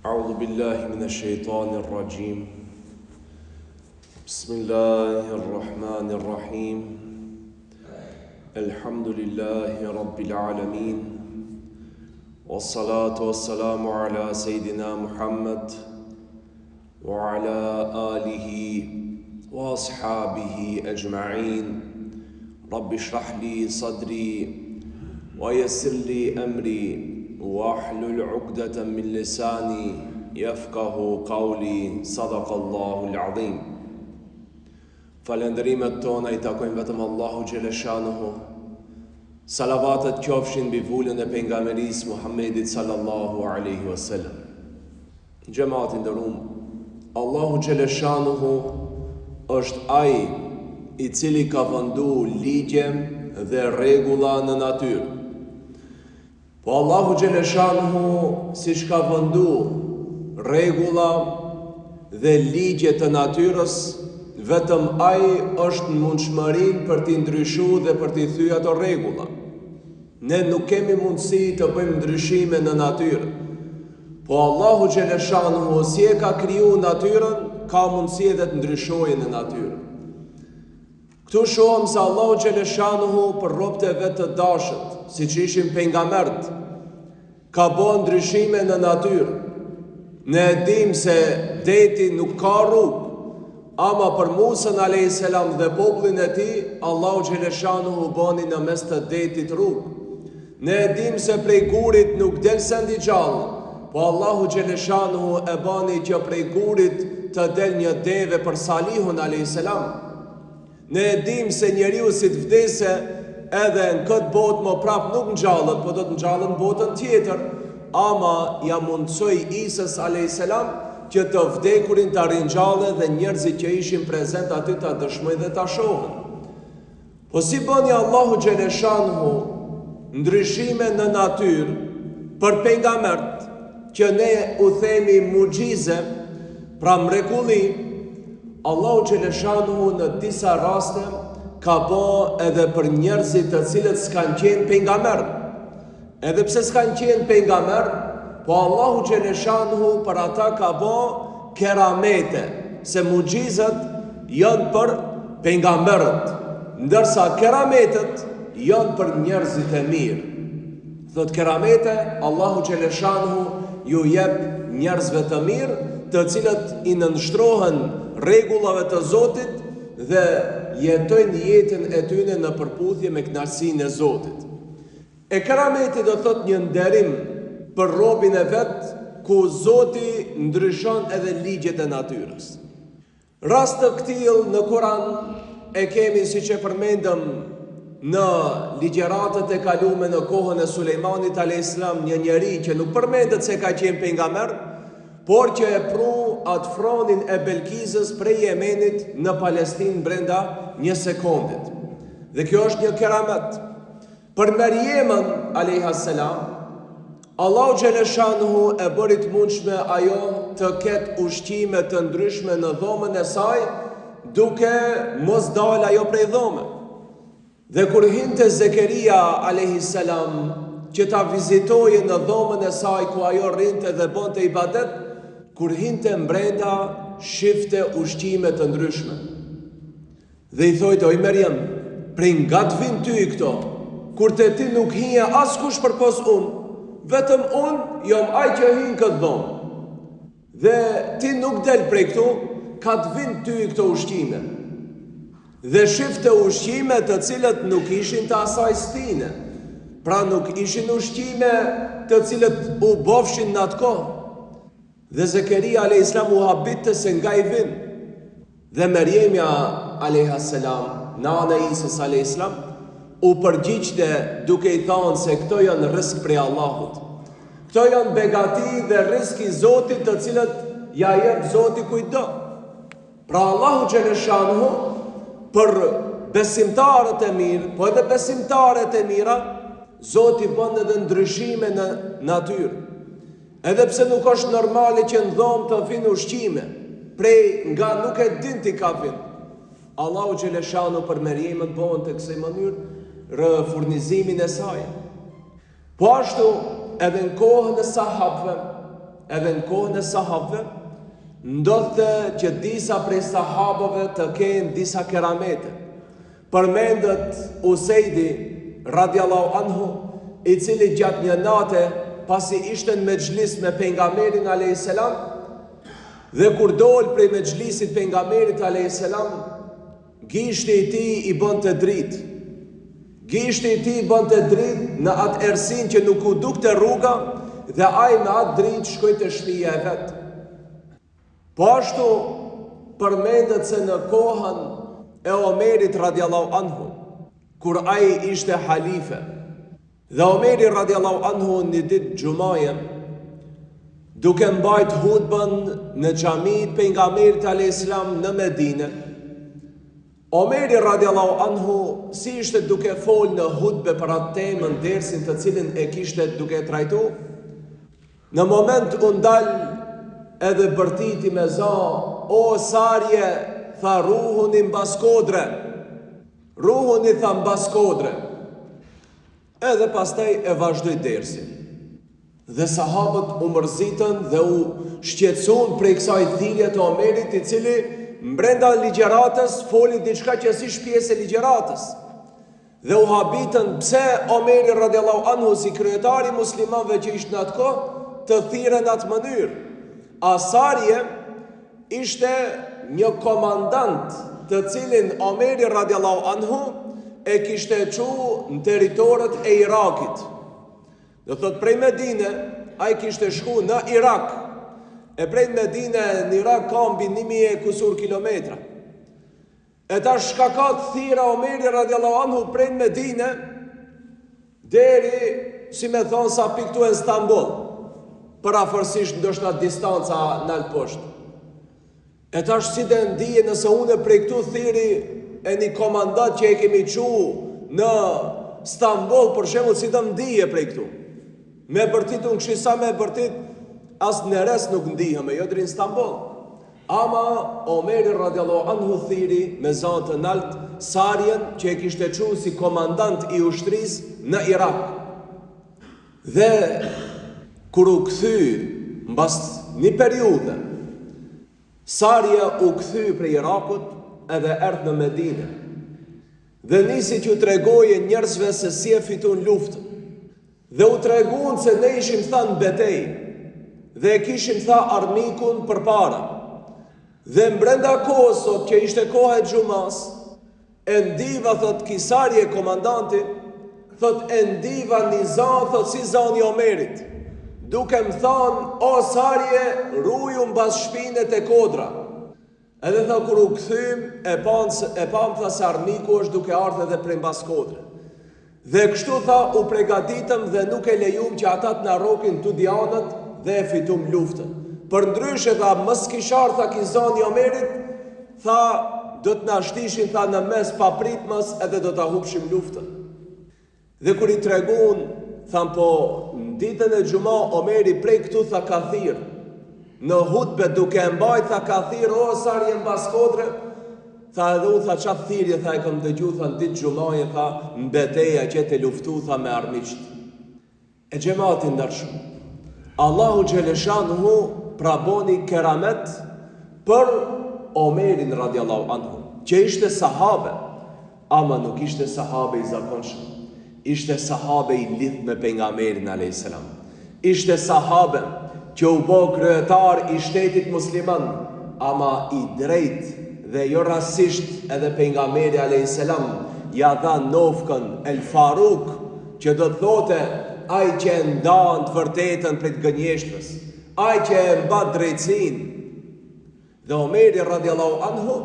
أعوذ بالله من الشيطان الرجيم بسم الله الرحمن الرحيم الحمد لله رب العالمين والصلاة والسلام على سيدنا محمد وعلى آله وأصحابه أجمعين رب اشرح لي صدري ويسر لي أمري واحلل عقدة من لساني يفقه قولي صدق الله العظيم. Falendrimet tona I takojnë vetëm Allahu Gjeleshanuhu. Salavatet qofshin mbi vullën e pejgamberisë Muhammedit sallallahu alaihi wasallam. Gjematin nderuar, Allahu Gjeleshanuhu është ai I cili ka vëndu ligje dhe rregulla në natyrë. Po Allahu Gjeleshanuhu si ka vëndu rregulla dhe ligje të natyrës, vetëm ai është në mundshmërinë për t'i ndryshuar dhe për t'i thyer ato rregulla. Ne nuk kemi mundësi të bëjmë ndryshime në natyrë. Po Allahu Gjeleshanuhu si e ka krijuar natyrën, ka mundësi edhe të ndryshojë në natyrë. Këtu shohëm se Allahu Gjeleshanuhu për robët e vet të dashët, siç ishin pejgamberët, ka bën ndryshime në natyrë. Ne e dim se deti nuk ka rrugë, ama për Musa a.s. dhe popullin e tij, Allahu Gjeleshanuhu bani në mes të detit rrugë. Ne e dim se prej gurit nuk del sendi gjallë, po Allahu Gjeleshanuhu e bani që prej gurit të del një deve për Salihun a.s. Ne e dim se njeriu si të vdese edhe në këtë botë më prap nuk ngjallet, po do të ngjallet në botën tjetër, ama ja mundsoi Isës a.s. që të vdekurin të rinjallë dhe njerëzit që ishin prezent aty të dëshmojnë dhe të shohën. Po si bëni Allahu Gjeleshanuhu ndryshime në natyrë për pejgamberët që ne u themi mucize, pra mrekulli, Allahu Gjeleshanuhu në disa raste ka bë edhe për njerëzit të cilët s'kan qenë pejgamber. Edhe pse s'kan qenë pejgamber, po Allahu Gjeleshanuhu për ata ka bë keramete, se mucizat janë për pejgamberët, ndërsa kerametet janë për njerëzit e mirë. Thot keramete, Allahu Gjeleshanuhu ju jep njerëzve të mirë, të cilët I nënshtrohen rregullave të Zotit dhe jetojnë jetën e tyre në përputhje me kënaqësinë e Zotit. E kerameti do thot një nderim për robën e vet, ku Zoti ndryshon edhe ligjet e natyrës. Rast të këtill në Kur'an e kemi, siç e përmendëm, në ligjëratat e kaluara në kohën e Sulejmanit a.s. një njeri që nuk përmendet se ka qenë pejgamber, por që e pru atë fronin e Belkisës prej Yemenit në Palestinë brenda një sekondit. Dhe kjo është një keramet. Për Mariamën a.s. Allahu Gjeleshanuhu e bëri të mundshme ajo të ketë ushqime të ndryshme në dhomën e saj, duke mos dalë ajo prej dhome. Dhe kur hinte Zekeria a.s. që ta vizitoje në dhomën e saj ku ajo rrinte dhe bënte ibadet, kur hinte mbrenda, shifte ushqime të ndryshme. Dhe I thojtë, oj Mariam, prej nga të vinë ty këto, kur te ti nuk hije askush përpos unë, vetëm unë jom ai që hinë këtë dhomë. Dhe ti nuk del prej këtu, ka të vinë ty këto ushqime. Dhe shifte ushqime të cilët nuk ishin të asaj stine, pra nuk ishin ushqime të cilët u bofshin në atë kohë. Dhe Zekeria a.s. u habitte se nga I vin. Dhe Mariamja a.s. nana e Isës a.s. u përgjigjte duke I thënë se këto janë rrezik prej Allahut. Këto janë begati dhe rrezik I Zotit të cilët ja jep Zoti kujtdo. Pra Allahu Gjeleshanuhu për besimtarët e mirë, po edhe besimtarët e mira, Zoti bën edhe ndryshime në natyrë. Edhe pse nuk është normale që në dhomë të vinë ushqime, prej nga nuk e din t'i ka vinë. Allahu Gjeleshanu për Mariamën bëhen të kësaj mënyrë furnizimin e saj. Po ashtu edhe në kohën e sahabëve, edhe në kohën e sahabëve, ndodhte që disa prej sahabëve të kenë disa keramete. Përmendet Useidi radiallahu anhu, i cili gjatë një nate, pasi ishte në mexhlis me pejgamberin alayhis salam, dhe kur dol prej mexhlisit pejgamberit alayhis salam, gishti i tij i bënte dritë. Gishti i tij bënte dritë në atë ersin që nuk u dukte rruga, dhe ai me atë dritë shkoi te shtëpia e vet. Po ashtu përmendet se në kohën e Omerit radiallahu anhu, kur ai ishte halife, dhe Omeri radiallahu anhu një ditë xumaje, duke mbajt hutbën në xhamit pejgamberit alayhis salam në Medinë, Omeri radiallahu anhu si ishte duke fol në hutbe për atë temën dersin të cilin e kishte duke trajtu, në moment u ndal edhe bërtiti me za, o sarje, tha ruhuni mbas kodre, ruhuni tha mbas kodre, edhe pastaj e vazhdoi dersin. Dhe sahabët u mërzitën dhe u shqetësuan prej kësaj thirrje të Omerit, i cili mbrenda ligjeratës foli diçka që si pjesë e ligjeratës. Dhe u habitën pse Omeri radiallahu anhu si kryetari muslimanëve që ishte në atë kohë të thirrën në atë mënyrë. Asarje ishte një komandant të cilin Omeri radiallahu anhu e kishte çu në territorët e Irakit. Do thot prej Medine, ai kishte shku në Irak. E prej Medine në Irak ka mbi 1000 kusur kilometra. E ta shkakat thira Omeri radiallahu anhu prej Medine deri, si me thonë, sa piktu e Istanbul, për afërsisht ndoshta distanca në altë poshtë. E tash si dhe ndije nëse une prej këtu thiri e një komandat që e kemi qu në Istanbul, për shembull, si dhe ndije prej këtu. Me bërtit unë kështu sa me bërtit, as në res nuk ndihëm e jo deri në Istanbul. Ama Omeri radiallahu anhu thiri me zanë të nalt sarjen që e kishte qu si komandant i ushtris në Irak. Dhe kur u kthy mbas një periudhe, sarja u kthy prej Irakut edhe erdhë në Medinë. Dhe nisi që u tregoje njerëzve se si e fitun luftën. Dhe u treguan se ne ishim tha në betej, dhe e kishim tha armikun për para. Dhe mbrenda kohës sot që ishte koha e xumas, e ndiva, thot kisari e komandanti, thot e ndiva një zanë, thot si zani Omerit, duke më thanë, o sarje, ruju mbas shpinet e kodra. Edhe tha kur u kthym, e pam tha se armiku është duke ardhur edhe prej mbas kodre. Dhe kështu tha u pregaditëm dhe nuk e lejum që ata të na rokin tudianët dhe e fitum luftën. Për ndryshe tha mës kishar tha kizani Omerit, tha do të na shtishin tha në mes pa pritmës edhe do ta hupshim luftën. Dhe kur i tregun, than po në ditën e xuma Omeri prej këtu tha ka thirr. Në hutbe duke e mbajt tha ka thirr, o sarje mbas kodre. Tha edhe unë, tha qatë thirje, tha e kam dëgju, tha në ditë xumaje, tha në beteja që te luftu, tha me armiqt. E xhamatin ndarshëm, Allahu Gjeleshanu praboni keramet për Omerin radiallahu anhu, që ishte sahabe, ama nuk ishte sahabe i zakonshëm, ishte sahabe i lidh me pejgamberin alayhis salam, ishte sahabe që u bë kryetar i shtetit musliman, ama i drejt dhe jo rasisht edhe pejgamberi alayhis salam ja dha nofkën El Faruk, që do të thote ai që e ndan të vërtetën prej të gënjeshtrës, ai që e mban drejtësinë. Dhe Omeri radiallahu anhu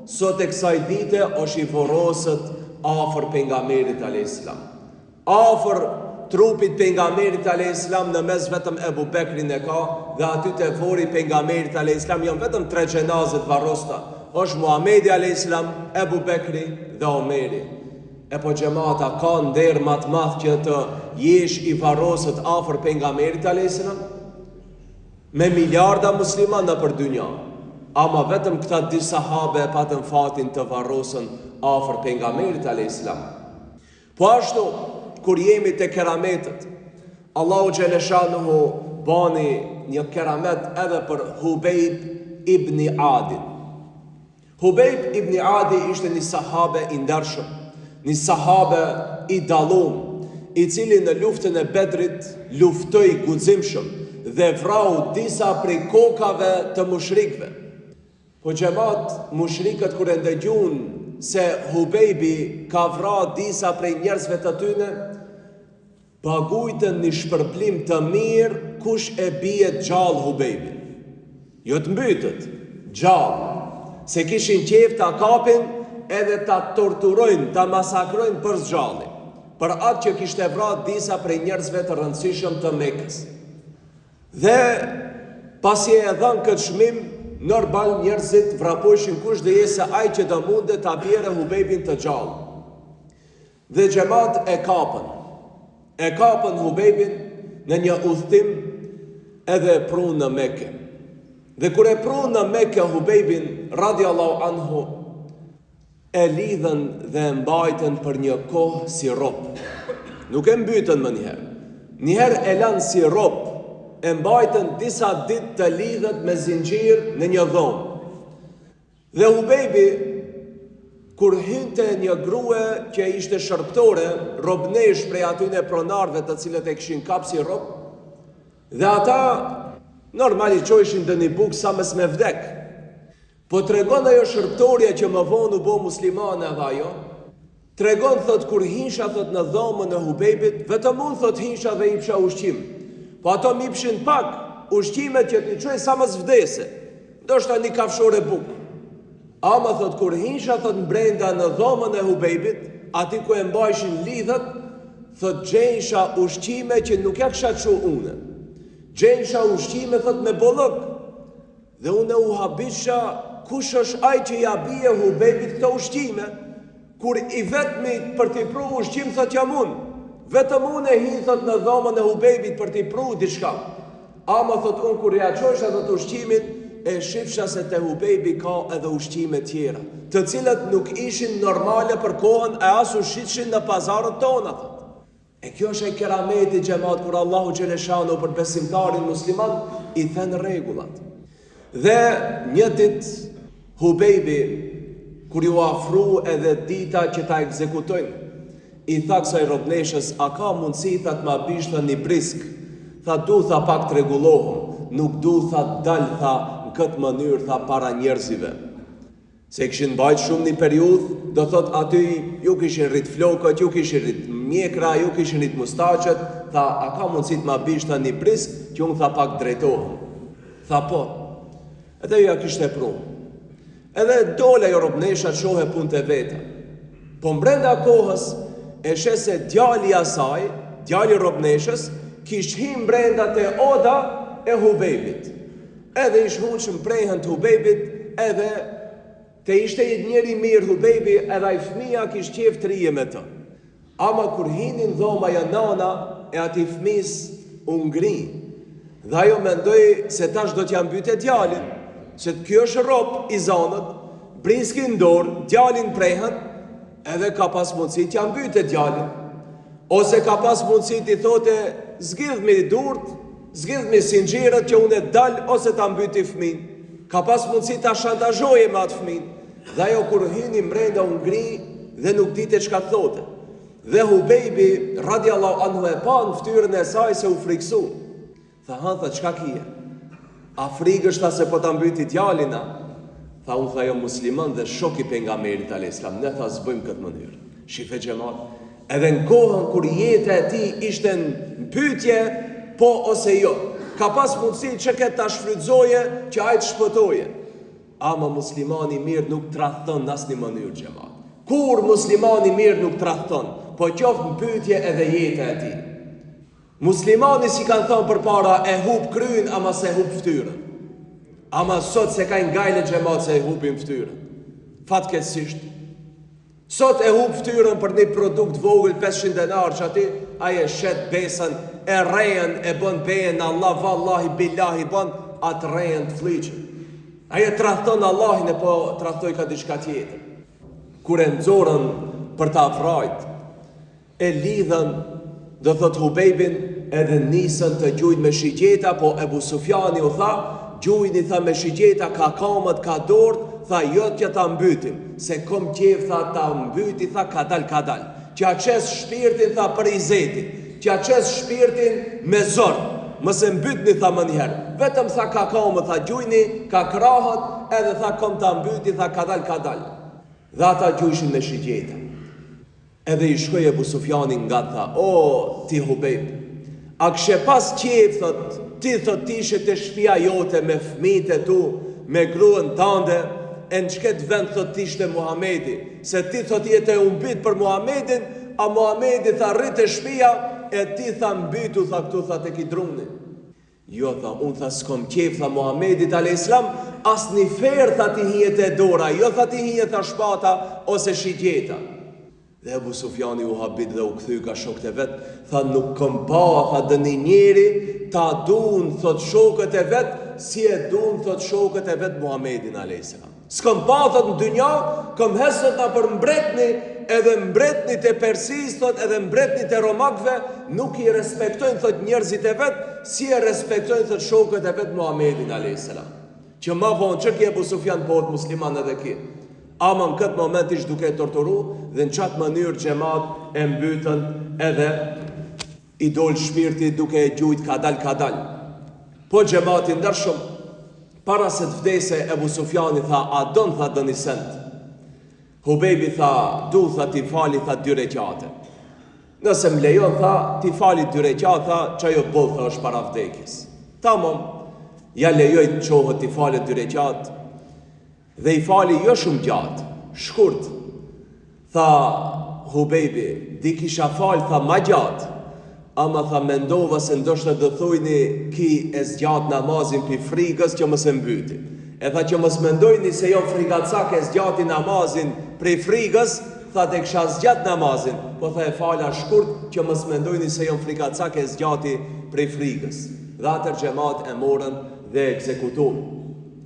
sot e kësaj dite është i vorosët afër pejgamberit alayhis salam, afër trupit pejgamberit alayhis salam, në mes vetëm Ebu Bekrin e ka, dhe aty te fori pejgamberit alayhis salam janë vetëm 3 xhenazet varrosta, është Muhamedi alayhis salam, Ebu Bekri dhe Omeri. E po xhamata ka nder më të madh që të jesh i varrosët afër pejgamberit alayhis salam, me miliarda musliman në për dynja, ama vetëm këta dy sahabe e patën fatin të varrosën afër pejgamberit alayhis salam. Po ashtu kur jemi te kerametet, Allahu Gjeleshanu bani një keramet edhe për Hubejb ibn Adi. Hubejb ibn Adi ishte një sahabe i ndershëm, një sahabe i dallum, i cili në luftën e Bedrit luftoi guximshëm dhe vrau disa prej kokave të mushrikëve. Po xhamat, mushrikët kur e ndëgjun se Hubejbi ka vrarë disa prej njerëzve të tyne, pagujtën një shpërblim të mirë kush e bie gjallë Hubejbi. Jo të mbytët, gjallë, se kishin qef ta kapin edhe ta torturojnë, ta masakrojnë për zgjalli, për atë që kishte vrarë disa prej njerëzve të rëndësishëm të Mekës. Dhe pasi e dhanë këtë çmim, normal njerëzit vrapojshin kush dhe se ai që do munde ta bjerë Hubejbin të gjallë. Dhe xhamat e kapën Hubejbin në një udhtim edhe prunë në Mekë. Dhe kur e prunë në Mekë Hubejbin radiallahu anhu, e lidhen dhe e mbajtën për një kohë si rob. Nuk e mbytën më njëherë. Njëherë e lanë si rob, e mbajtën disa ditë të lidhet me zinxhir në një dhomë. Dhe Hubejbi, kur hynte një grue që ishte shërptore, robnesh prej atyne pronarve të cilët e kishin kap si rob, dhe ata normal i qojshin dhe një bukë sa mes me vdek. Po tregon ajo shërptorja që më vonë u bo muslimane edhe ajo, tregon thot kur hinsha thot në dhomën e Hubejbit, vetëm unë thot hinsha dhe i psha ushqim. Po ato mi pshin pak ushqimet që t'i qoj sa mes vdese, ndoshta një kafshore bukë. Ama thot kur hinsha thot në brenda në dhomën e Hubejbit, ati ku e mbajshin lidhët, thot gjensha ushqime që nuk ja kësha që une. Gjensha ushqime thot me bollëk. Dhe une u habisha kush është ai që ja bie Hubejbit këto ushqime, kur i vetmi për t'i pru ushqim thot jam unë. Vetëm unë e hin thot në dhomën e Hubejbit për t'i pru diçka. Ama thot unë kur ja qojsha thot ushqimin, e shifsha se te Hubejbi ka edhe ushqime tjera, të cilët nuk ishin normale për kohën e as u shitshin në pazarët tona. E kjo është e kerameti xhamat kur Allahu xhaleshanu për besimtarin musliman i thën rregullat. Dhe një ditë Hubejbi kur ju afru edhe dita që ta ekzekutojnë, i tha kësaj robneshës, a ka mundësi tha të ma bishtë një brisk? Tha du tha pak të regulohëm, nuk du tha dal tha në këtë mënyrë tha para njerëzive. Se këshin bajt shumë një periudhë, do thot aty ju kishin rrit flokët, ju kishin rrit mjekra, ju kishin rrit mustaqet, tha a ka mundësi të ma bishtë një brisk, që unë tha pak drejtohëm. Tha po, edhe ju ja kishte prunë. Edhe dole jo robnesha të shohe punë të veta. Po mbrenda kohës, e shese djali asaj, djali robneshës, kish him brenda të oda e Hubejbit. Edhe ish hunshëm prejhen të Hubejbit, edhe te ishte njëri mirë Hubejbi, edhe i fëmija kish qef të rije me të. Ama kur hinin dhoma ja nana, e ati fëmis unë ngri. Dhe ajo mendoj se tash do t'ja mbyte djalin, se kjo është rob i zanët, briski ndorë, djalin prehen, edhe ka pas mundësi t'ja mbyte djalin. Ose ka pas mundësi t'i thote, zgjidhmi durt, zgjidhmi sinxhirët që unë e dal, ose t'a mbyti fëmin. Ka pas mundësi t'a shantazhoje me atë fëmin. Dhe ajo kur hyni mbrenda u ngri dhe nuk dite çka thote. Dhe Hubejbi, radiallahu anhu e pa në ftyrën e saj se u friksu. Tha tha çka kije? A frikësh tha se po ta mbyti djalina? Tha unë tha jo musliman dhe shok i pejgamberit alayhis salam, ne tha s'bëjmë këtë mënyrë. Shife xhamat, edhe në kohën kur jeta e tij ishte në pyetje po ose jo, ka pas mundësi që këtë ta shfrytëzoje që ai të shpëtoje. Ama muslimani mirë nuk tradhton në asnjë mënyrë xhamat. Kur muslimani mirë nuk tradhton, po qoftë në pyetje edhe jeta e tij. Muslimani si kanë thënë përpara e hub kryin ama se hub ftyrën. Ama sot se ka ngajle xhamat se e hubin ftyrën. Fatkeqësisht. Sot e hub ftyrën për një produkt vogël 500 denar që ati aje shet besën, e rejen e bën bejen Allah, vallahi billahi bën atë rejen të fliqën. Aje trahton Allahin e po trahtoj ka diçka tjetër. Kur e nxorën për ta vrajt, e lidhen, do thot Hubejbin, edhe nisën të gjujnë me shigjeta, po Ebu Sufjani u tha, gjujni tha me shigjeta, ka kamët, ka dort, tha jo që ta mbytim, se kom qef tha ta mbyti, tha ka dal, që a qes shpirtin tha për izeti, që a qes shpirtin me zorë, mëse mbytni tha më njëherë, vetëm tha ka kamët, tha gjujni, ka krahët, edhe tha kom ta mbyti, tha ka dal, dhe ata gjujshin me shigjeta. Edhe i shkoj Ebu Sufjani nga tha, o ti Hubejb, a këshe pas qef, thot, ti thot tishe të shpia jote me fmite tu, me gruën tande, e në qket vend thot tishte Muhamedi, se ti thot jetë e umbit për Muhamedin, a Muhamedi tha rrit e shpia, e ti tha mbytu, tha këtu, tha të ki druni. Jo, tha, unë tha s'kom qef, tha Muhamedit a.s. As një ferë tha ti hijet e dora, jo tha ti hijet tha shpata, ose shigjeta. Dhe Ebu Sufjani u habit dhe u këthy ka shokët e vetë, tha nuk këm pa, tha dë një njeri, ta dun, thot shokët e vetë, si e dun, thot shokët e vetë Muhamedin a.s. S'këm pa, thot në dynja, këm hesët na për mbretni, edhe mbretni të Persis, thot edhe mbretni të Romakve, nuk i respektojnë, thot njerëzit e vetë, si e respektojnë, thot shokët e vetë Muhamedin a.s. Që ma vonë, që ki Ebu Sufjan pohët musliman edhe ki? Ama në këtë moment ishtë duke torturu dhe në qatë mënyrë xhamat e mbytën edhe i dol shpirti duke e gjujt ka dal. Po xhamati ndershëm, para se të vdese Ebu Sufjani tha, a don tha dëni send. Hubejbi tha, du tha ti fali tha 2 rekate. Nëse më lejon tha, ti fali 2 rekate, tha, që jo bëllë tha është para vdekjes. Tamam, ja lejoj të qohët ti fali 2 rekate, dhe i fali jo shumë gjatë, shkurt. Tha Hubejbi, di kisha falë, tha ma gjatë, ama tha mendova se ndoshta dhe thujni ki e zgjatë namazin për frigës që mëse mbyti. E tha që mës mendojni se jo frigacak e zgjati namazin për frigës, tha të kisha zgjatë namazin, po tha e fala shkurt që mës mendojni se jo frigacak e zgjati për frigës. Dhe atër xhamat e morën dhe ekzekutuan.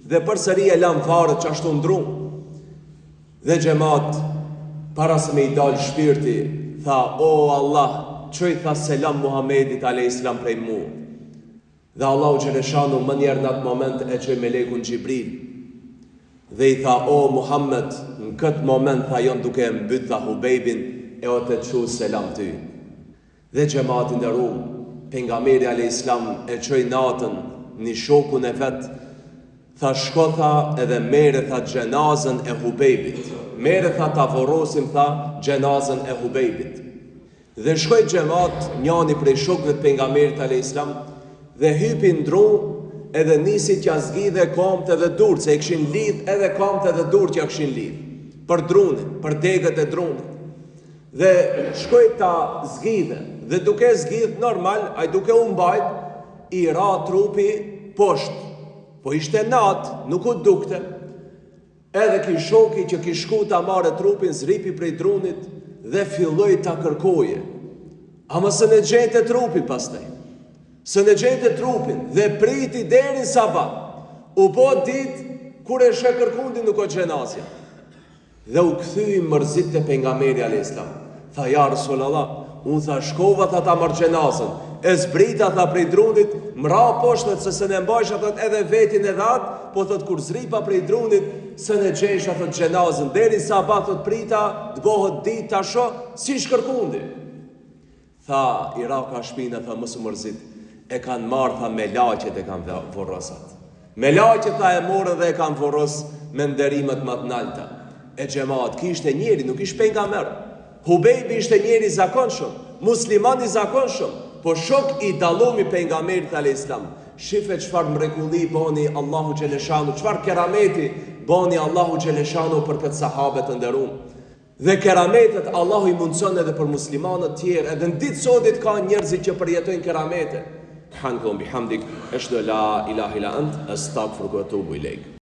Dhe përsëri e lam farët që ashtu ndru. Dhe xhamat, para se me i dalë shpirti, tha, o Allah, që i tha selam Muhamedit a.s. prej mu. Dhe Allahu Gjeleshanu më njerë në atë moment e që i melekun Gjibril. Dhe i tha, o Muhammed, në këtë moment, tha jonë duke e mbyt, tha Hubejbin, e o të që selam ty. Dhe xhamatin dhe ru, pejgamberi a.s. e që i natën një shokun e vetë, tha shko tha edhe mere tha gjenazën e Hubejbit. Mere tha ta vorosim tha gjenazën e Hubejbit. Dhe shkoj xhamat njani prej shokëve të pejgamberit a.s. dhe hypi ndru edhe nisi t'ja zgjidhe kamët edhe durët, se e këshin lidh edhe kamët edhe durët që ja këshin lidh. Për drunin, për degët e drunit. Dhe shkoj ta zgjidhe, dhe duke zgjidh normal, ai duke u mbajt, i ra trupi poshtë. Po ishte natë, nuk u dukte. Edhe ki shoki që ki shku ta marrë trupin, zripi prej drunit dhe filloi ta kërkoje. Ama së në gjente trupi pastaj. Së në gjente trupin dhe priti deri në sabat. U bo dit, kur e shë kërkundi nuk o gjenazja. Dhe u këthy mërzit të pejgamberi a.s. Tha ja Rasulallah, unë tha shkova tha ta marrë gjenazën. E zbrita tha prej drunit, mra poshtët se së në mbajsh atët edhe vetin e dhatë, po thët kur zripa prej drunit, së në gjesh atët gjenazën, deri sa ba thët prita, të bohët dit të asho, si shkërkundi. Tha, i ra ka shpina, tha mësë mërzit, e kanë marrë, tha me laqet e kanë vorosat. Me laqet tha e morën dhe e kanë voros me nderimet më të nalta. E xhamat, ki ishte njeri, nuk ish pejgamber. Hubejbi ishte njeri zakonshëm, musliman i zakonshëm, po shok i dallumi pejgamberit a.s. Shife çfarë mrekulli bani Allahu Gjeleshanu, çfarë kerameti bani Allahu Gjeleshanu për këtë sahabe të nderuar. Dhe kerametet Allahu i mundson edhe për muslimanët tjerë, edhe në ditë sotit ka njerëzit që përjetojnë keramete. Subhanallahu bihamdik, ashhadu la ilaha illa ant, astaghfiruka wa atubu ilaik.